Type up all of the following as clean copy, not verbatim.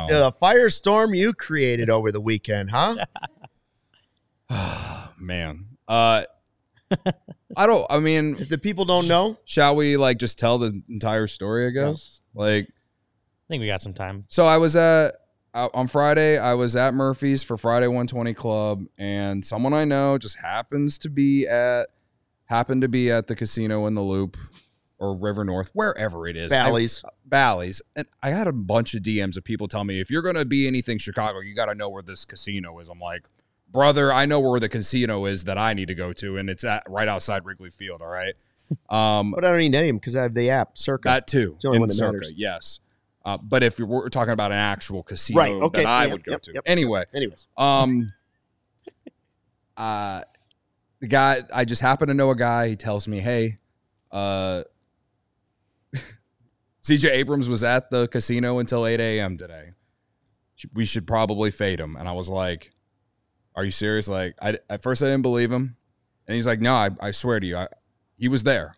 the firestorm you created over the weekend, huh? Man. I mean, if the people don't know, shall we like just tell the entire story, I guess? Yeah. Like, I think we got some time. So I was on Friday, I was at Murphy's for Friday 120 Club, and someone I know just happened to be at the casino in the Loop or River North, wherever it is. Bally's. And I had a bunch of DMs of people telling me, if you're going to be anything Chicago, you got to know where this casino is. I'm like, brother, I know where the casino is that I need to go to, and it's right outside Wrigley Field, all right? But I don't need any of them because I have the app, Circa. That too. It's the only one that Circa, matters. But if we're talking about an actual casino that I would go to. Yep. Anyway. Anyways. The guy, I just happen to know a guy. He tells me, hey, CJ Abrams was at the casino until 8 a.m. today. We should probably fade him. And I was like, are you serious? Like, at first I didn't believe him. And he's like, no, I swear to you, he was there.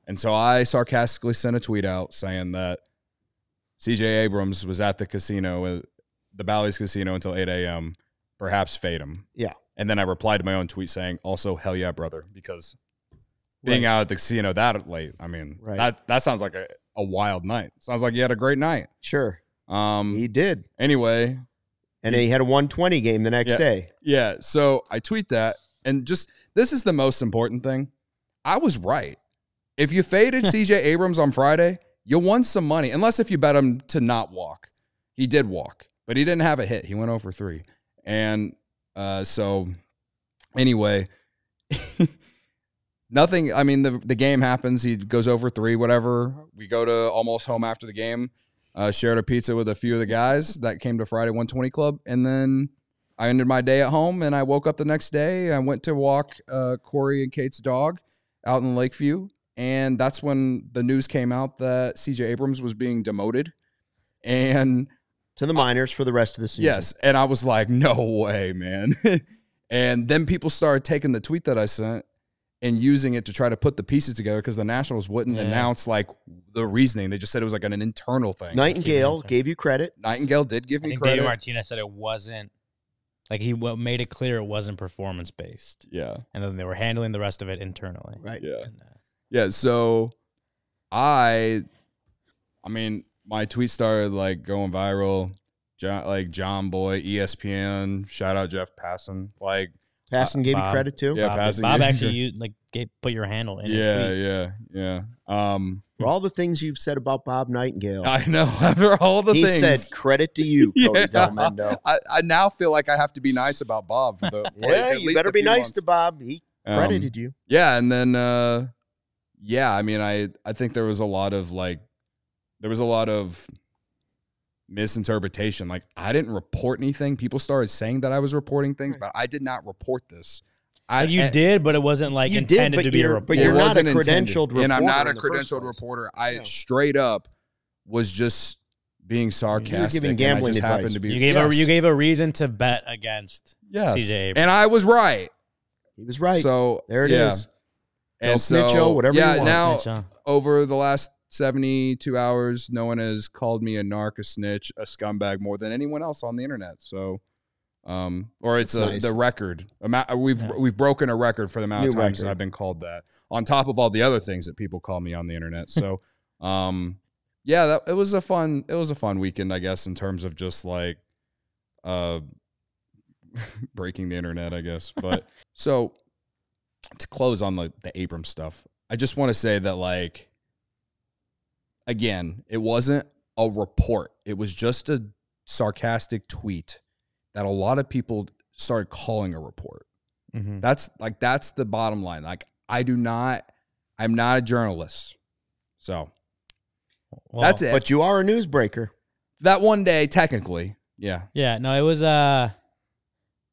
And so I sarcastically sent a tweet out saying that CJ Abrams was at the casino, the Bally's casino until 8 a.m. Perhaps fade him. Yeah. And then I replied to my own tweet saying, also, hell yeah, brother, because being out at the casino that late, I mean, that sounds like a wild night. Sounds like you had a great night. Sure. He did. Anyway. And he had a 120 game the next day. Yeah. So I tweet that, and just this is the most important thing. I was right. If you faded CJ Abrams on Friday, you won some money, unless if you bet him to not walk. He did walk, but he didn't have a hit. He went 0 for 3. And so anyway, nothing. I mean, the game happens. He goes 0 for 3, whatever. We go to almost home after the game, shared a pizza with a few of the guys that came to Friday 120 Club. And then I ended my day at home, and I woke up the next day. I went to walk Corey and Kate's dog out in Lakeview. And that's when the news came out that CJ Abrams was being demoted. And to the minors for the rest of the season. Yes. And I was like, no way, man. And then people started taking the tweet that I sent and using it to try to put the pieces together because the Nationals wouldn't announce like the reasoning. They just said it was like an internal thing. Nightingale gave you credit. Nightingale did give me credit. David Martinez said it wasn't. Like, he made it clear it wasn't performance-based. Yeah. And then they were handling the rest of it internally. Right. Yeah. Yeah, so I mean, my tweet started like going viral. John Boy, ESPN, shout out Jeff Passan. Like Passan gave you credit too. Yeah, Passan. Bob actually put your handle in his tweet. Yeah. For all the things you've said about Bob Nightingale, I know. After all the things, he said credit to you, Cody Delmendo. I now feel like I have to be nice about Bob. For the you better be nice to Bob. He credited you. Yeah, and then I mean, I think there was a lot of misinterpretation. Like, I didn't report anything. People started saying that I was reporting things, but I did not report this. You did, but it wasn't like intended to be a report. But you're not a credentialed reporter. And I'm not a credentialed reporter. I straight up was just being sarcastic. He was giving gambling advice. You gave a reason to bet against CJ Abrams. And I was right. He was right. So there it is. And Snitcho, whatever you want. Now, over the last 72 hours, no one has called me a narc, a snitch, a scumbag more than anyone else on the internet. So, or it's the record. We've broken a record for the amount of times that I've been called that, on top of all the other things that people call me on the internet. So, it was a fun weekend, I guess, in terms of just like breaking the internet, I guess. But so, to close on the Abrams stuff, I just want to say that, like, again, it wasn't a report. It was just a sarcastic tweet that a lot of people started calling a report. Mm-hmm. That's the bottom line. Like, I'm not a journalist. So that's it. But you are a newsbreaker. That one day, technically. Yeah. Yeah. No, it was, I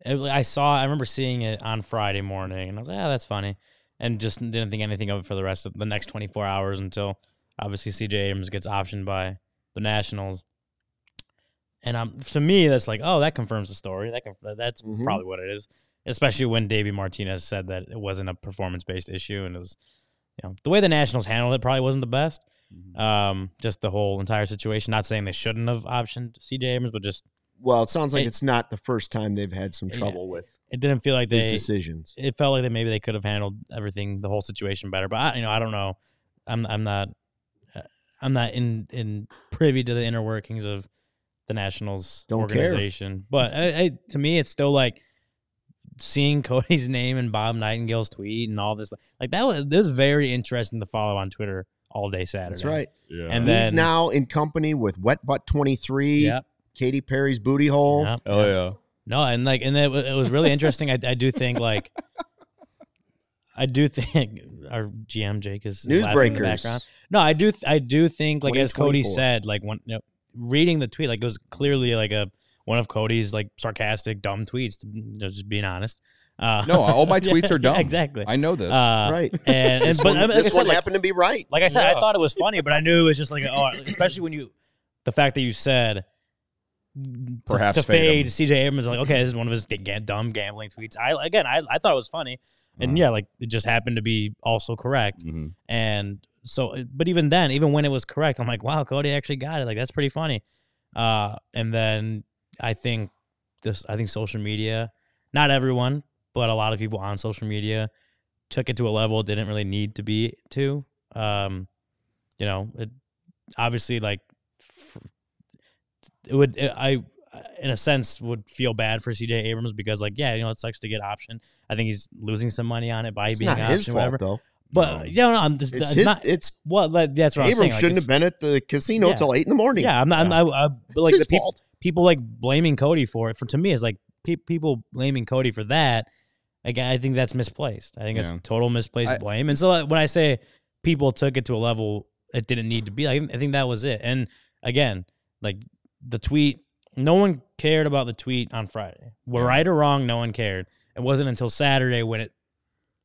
remember seeing it on Friday morning, and I was like, that's funny. And just didn't think anything of it for the rest of the next 24 hours until, obviously, CJ Abrams gets optioned by the Nationals. And to me, that's like, that confirms the story. That's probably what it is, especially when Davey Martinez said that it wasn't a performance-based issue, and it was the way the Nationals handled it probably wasn't the best. Just the whole entire situation. Not saying they shouldn't have optioned CJ Abrams, but just Well, it sounds like it's not the first time they've had some trouble with it. Didn't feel like these decisions. It felt like maybe they could have handled everything, the whole situation better. But I don't know. I'm not in privy to the inner workings of the Nationals organization. But to me, it's still like seeing Cody's name and Bob Nightingale's tweet and all this. Like this is very interesting to follow on Twitter all day Saturday. That's right. Yeah. And he's now in company with Wet Butt 23. Yep. Katy Perry's booty hole. Yep. Oh yeah. No, and it was really interesting. I do think our GM Jake is laughing in the background. No, I do think like as Cody said, like when reading the tweet, like it was clearly like one of Cody's like sarcastic, dumb tweets. Just being honest. No, all my tweets are dumb. Yeah, exactly. I know this. Right. And this one happened to be right. Like I said, I thought it was funny, but I knew it was just like, especially when the fact that you said perhaps to fade CJ Abrams, like, okay, this is one of his dumb gambling tweets. I thought it was funny. And like it just happened to be also correct. Mm-hmm. And so, but even then, even when it was correct, I'm like, wow, Cody actually got it. Like, that's pretty funny. And then I think social media, not everyone, but a lot of people on social media took it to a level it didn't really need to be to. It obviously like I in a sense would feel bad for CJ Abrams because like, yeah, it sucks to get option. I think he's losing some money on it by being not option, his fault, whatever. though. But it's not. It's that's what I'm saying. Abrams shouldn't have been at the casino till 8 a.m. Yeah, I'm not. It's like his the fault. People like blaming Cody for it. To me, is like people blaming Cody for that. Again, I think that's misplaced. I think it's total misplaced blame. And so when I say people took it to a level it didn't need to be, I think that was it. And again, like the tweet, no one cared about the tweet on Friday. Right or wrong, no one cared. It wasn't until Saturday when it.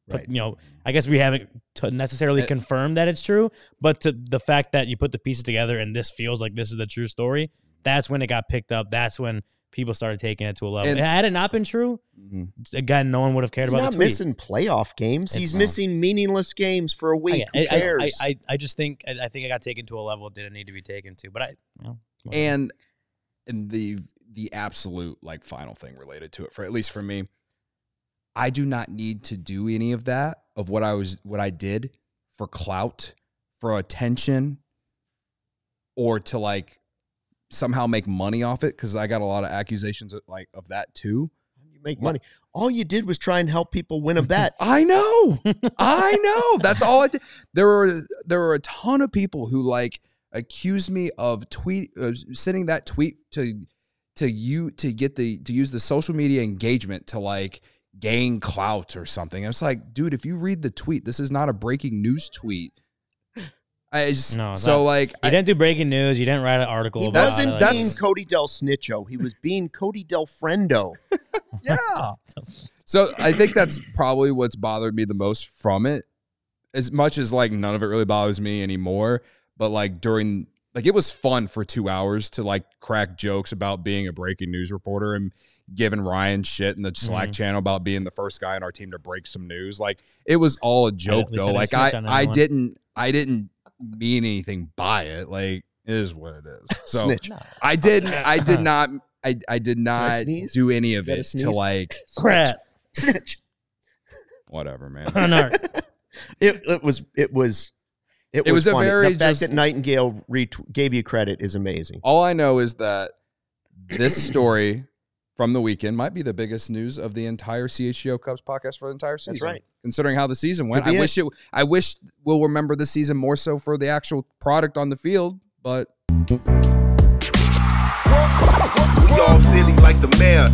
Right. I guess we haven't necessarily confirmed that it's true, but the fact that you put the pieces together and this feels like this is the true story, that's when it got picked up. That's when people started taking it to a level. Had it not been true, again, no one would have cared about the tweet. He's not missing playoff games. He's missing meaningless games for a week. Who cares? I just think I got taken to a level it didn't need to be taken to. But and the absolute like final thing related to it, for at least for me, I do not need to do any of that of what I did for clout, for attention, or to like somehow make money off it, because I got a lot of accusations of that too. You make money. All you did was try and help people win a bet. I know. That's all I did. There were a ton of people who like accused me of sending that tweet to use the social media engagement to like gain clout or something. And it's like, dude, if you read the tweet, this is not a breaking news tweet. You didn't do breaking news. You didn't write an article. He wasn't being Cody Del Snitcho. He was being Cody Del Friendo. Yeah. So I think that's probably what's bothered me the most from it. As much as like none of it really bothers me anymore, but like during. Like, it was fun for 2 hours to, like, crack jokes about being a breaking news reporter and giving Ryan shit in the Slack channel about being the first guy on our team to break some news. Like, it was all a joke, though. Like, I didn't mean anything by it. Like, it is what it is. So Snitch. I did not do any of it to, like... Crap. Snitch. Whatever, man. It was funny. The fact that Nightingale gave you credit is amazing. All I know is that this story from the weekend might be the biggest news of the entire CHGO Cubs podcast for the entire season. That's right. Considering how the season went, I wish we'll remember the season more so for the actual product on the field, but we all silly like the mayor.